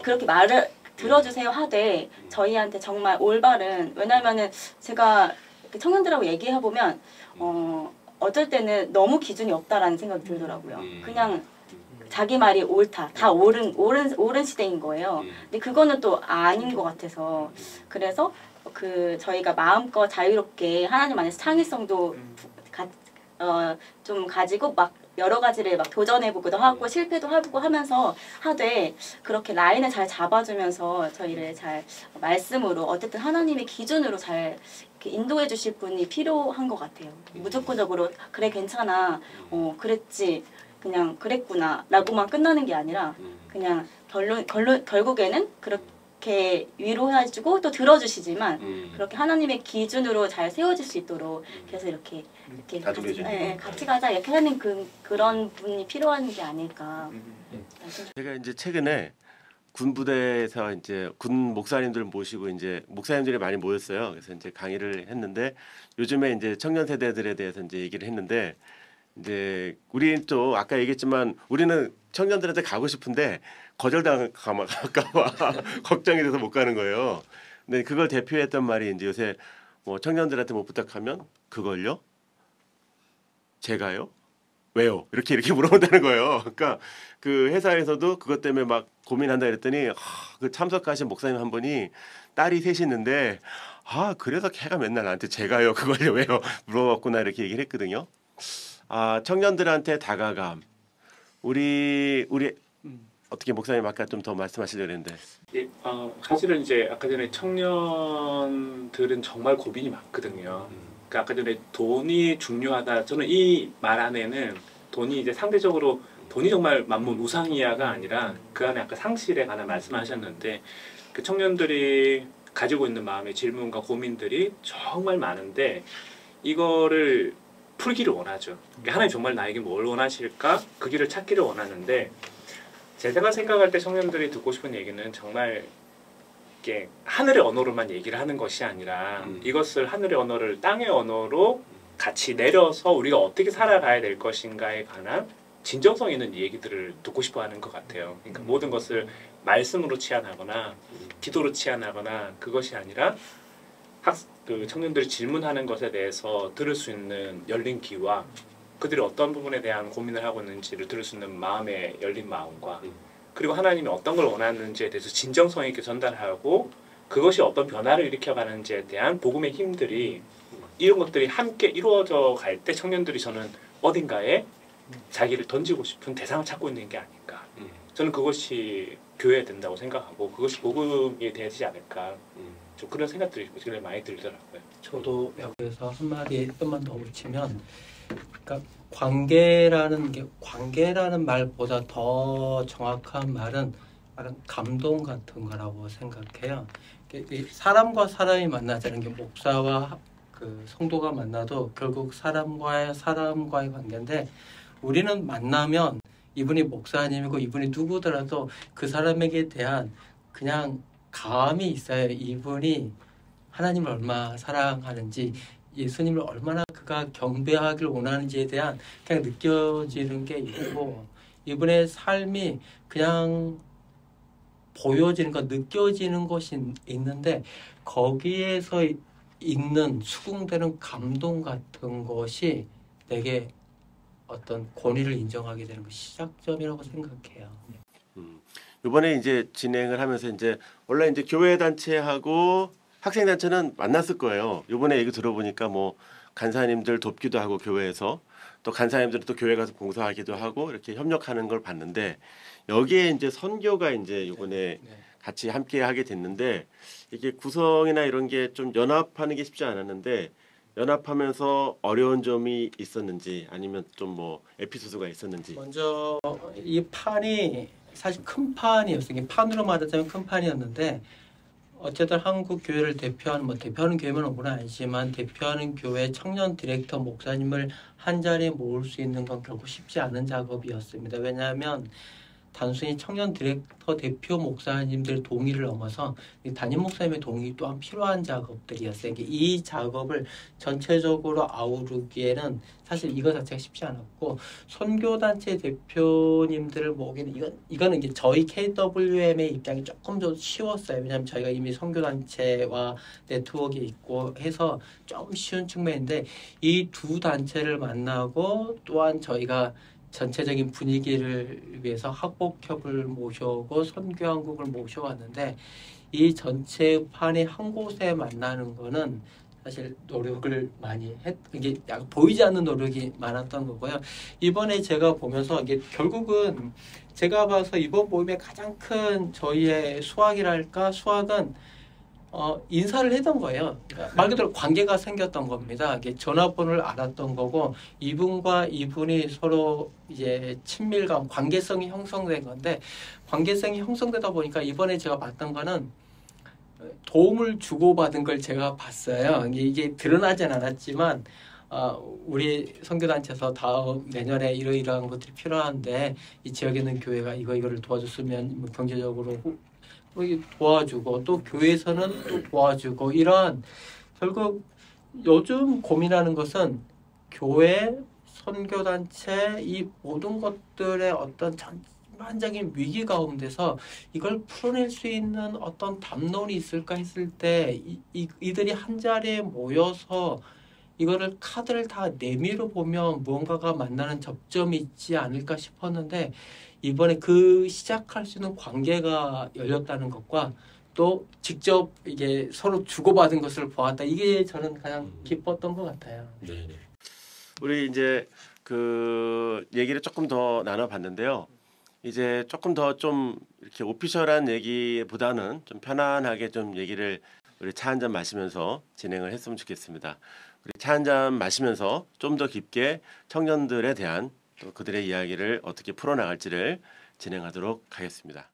그렇게 말을 들어주세요 하되 저희한테 정말 올바른 왜냐면은 제가 청년들하고 얘기해보면 어쩔 때는 너무 기준이 없다라는 생각이 들더라고요. 그냥 자기 말이 옳다. 다 옳은 시대인 거예요. 근데 그거는 또 아닌 것 같아서 그래서 저희가 마음껏 자유롭게 하나님 안에서 창의성도 좀 가지고 막 여러 가지를 막 도전해보기도 하고 실패도 해보고 하면서 하되 그렇게 라인을 잘 잡아주면서 저희를 잘 말씀으로 어쨌든 하나님의 기준으로 잘 인도해 주실 분이 필요한 것 같아요. 무조건적으로 그래 괜찮아 그랬지 그냥 그랬구나 라고만 끝나는 게 아니라 그냥 결국에는 그렇게 위로해주고 또 들어주시지만 그렇게 하나님의 기준으로 잘 세워질 수 있도록 그래서 이렇게 같이 가자 이렇게 하는 그런 분이 필요한 게 아닐까. 제가 이제 최근에 군부대에서 이제 군 목사님들 모시고 이제 목사님들이 많이 모였어요. 그래서 이제 강의를 했는데 요즘에 이제 청년 세대들에 대해서 이제 얘기를 했는데 이제 우리 또 아까 얘기했지만 우리는 청년들한테 가고 싶은데 거절당할까 봐 걱정이 돼서 못 가는 거예요. 근데 그걸 대표했던 말이 이제 요새 뭐 청년들한테 못 부탁하면 그걸요? 제가요? 왜요? 이렇게 물어본다는 거예요. 그러니까 그 회사에서도 그것 때문에 막 고민한다 그랬더니 그 참석하신 목사님 한 분이 딸이 셋이 있는데 그래서 걔가 맨날 나한테 제가요? 그걸요? 왜요? 물어봤구나 이렇게 얘기를 했거든요. 청년들한테 다가감. 우리 어떻게 목사님 아까 좀 더 말씀하시려고 했는데. 예, 사실은 이제 아까 전에 청년들은 정말 고민이 많거든요. 그러니까 아까 전에 돈이 중요하다. 저는 이 말 안에는 돈이 이제 상대적으로 돈이 정말 만문 우상이야가 아니라 그 안에 아까 상실에 관한 말씀하셨는데 그 청년들이 가지고 있는 마음의 질문과 고민들이 정말 많은데 이거를 풀기를 원하죠. 그러니까 하나님 정말 나에게 뭘 원하실까? 그 길을 찾기를 원하는데 제가 생각할 때 청년들이 듣고 싶은 얘기는 정말 이게 하늘의 언어로만 얘기를 하는 것이 아니라 이것을 하늘의 언어를 땅의 언어로 같이 내려서 우리가 어떻게 살아가야 될 것인가에 관한 진정성 있는 얘기들을 듣고 싶어 하는 것 같아요. 그러니까 모든 것을 말씀으로 치환하거나 기도로 치환하거나 그것이 아니라 그 청년들이 질문하는 것에 대해서 들을 수 있는 열린 귀와 그들이 어떤 부분에 대한 고민을 하고 있는지를 들을 수 있는 마음의 열린 마음과 그리고 하나님이 어떤 걸 원하는지에 대해서 진정성 있게 전달하고 그것이 어떤 변화를 일으켜가는지에 대한 복음의 힘들이 이런 것들이 함께 이루어져 갈 때 청년들이 저는 어딘가에 자기를 던지고 싶은 대상을 찾고 있는 게 아닌가. 저는 그것이 교회야 된다고 생각하고 그것이 복음이 되지 않을까. 좀 그런 생각들이 굉장히 많이 들더라고요. 저도 여기서 한마디 좀만 더 붙이면 그러니까 관계라는 말보다 더 정확한 말은 감동 같은 거라고 생각해요. 사람과 사람이 만나자는 게 목사와 그 성도가 만나도 결국 사람과의 관계인데 우리는 만나면 이분이 목사님이고 이분이 누구더라도 그 사람에게 대한 그냥 감이 있어요. 이분이 하나님을 얼마나 사랑하는지 예수님을 얼마나 그가 경배하기를 원하는지에 대한 그냥 느껴지는 게 있고 이분의 삶이 그냥 보여지는 것, 느껴지는 것이 있는데 거기에서 있는 수긍되는 감동 같은 것이 내게 어떤 권위를 인정하게 되는 그 시작점이라고 생각해요. 이번에 이제 진행을 하면서 이제 원래 이제 교회 단체하고 학생 단체는 만났을 거예요. 이번에 얘기 들어보니까 뭐 간사님들 돕기도 하고 교회에서 또 간사님들은 또 교회 가서 봉사하기도 하고 이렇게 협력하는 걸 봤는데 여기에 이제 선교가 이제 이번에 같이 함께 하게 됐는데 이게 구성이나 이런 게 좀 연합하는 게 쉽지 않았는데 연합하면서 어려운 점이 있었는지 아니면 좀 뭐 에피소드가 있었는지. 먼저 이 판이 사실 큰 판이었어요. 판으로 말하자면 큰 판이었는데 어쨌든 한국 교회를 대표하는 교회만 온 건 아니지만 대표하는 교회 청년 디렉터 목사님을 한 자리에 모을 수 있는 건 결국 쉽지 않은 작업이었습니다. 왜냐하면 단순히 청년 디렉터 대표 목사님들 동의를 넘어서 담임 목사님의 동의 또한 필요한 작업들이었어요. 이 작업을 전체적으로 아우르기에는 사실 이거 자체가 쉽지 않았고 선교단체 대표님들을 모으기는 이거는 이제 저희 KWM의 입장이 조금 더 쉬웠어요. 왜냐하면 저희가 이미 선교단체와 네트워크에 있고 해서 좀 쉬운 측면인데 이 두 단체를 만나고 또한 저희가 전체적인 분위기를 위해서 학복협을 모셔오고 선교한국을 모셔왔는데 이 전체 판이 한 곳에 만나는 거는 사실 노력을 많이 이게 약간 보이지 않는 노력이 많았던 거고요. 이번에 제가 보면서 이게 결국은 제가 봐서 이번 모임의 가장 큰 저희의 수확이랄까 수확은 인사를 했던 거예요. 그러니까 말 그대로 관계가 생겼던 겁니다. 이게 전화번호를 알았던 거고 이분과 이분이 서로 이제 친밀감, 관계성이 형성된 건데 관계성이 형성되다 보니까 이번에 제가 봤던 거는 도움을 주고받은 걸 제가 봤어요. 이게 드러나진 않았지만 우리 선교단체에서 다음 내년에 이러이러한 것들이 필요한데 이 지역에 있는 교회가 이거를 도와줬으면 경제적으로 도와주고 또 교회에서는 또 도와주고 이런 결국 요즘 고민하는 것은 교회, 선교단체 이 모든 것들의 어떤 전반적인 위기 가운데서 이걸 풀어낼 수 있는 어떤 담론이 있을까 했을 때 이들이 한 자리에 모여서 이거를 카드를 다 내밀어 보면 무언가가 만나는 접점이 있지 않을까 싶었는데 이번에 그 시작할 수 있는 관계가 열렸다는 것과 또 직접 이게 서로 주고받은 것을 보았다. 이게 저는 가장 기뻤던 것 같아요. 네. 우리 이제 그 얘기를 조금 더 나눠봤는데요. 이제 조금 더 좀 이렇게 오피셜한 얘기보다는 좀 편안하게 좀 얘기를 우리 차 한 잔 마시면서 진행을 했으면 좋겠습니다. 차 한 잔 마시면서 좀 더 깊게 청년들에 대한 또 그들의 이야기를 어떻게 풀어나갈지를 진행하도록 하겠습니다.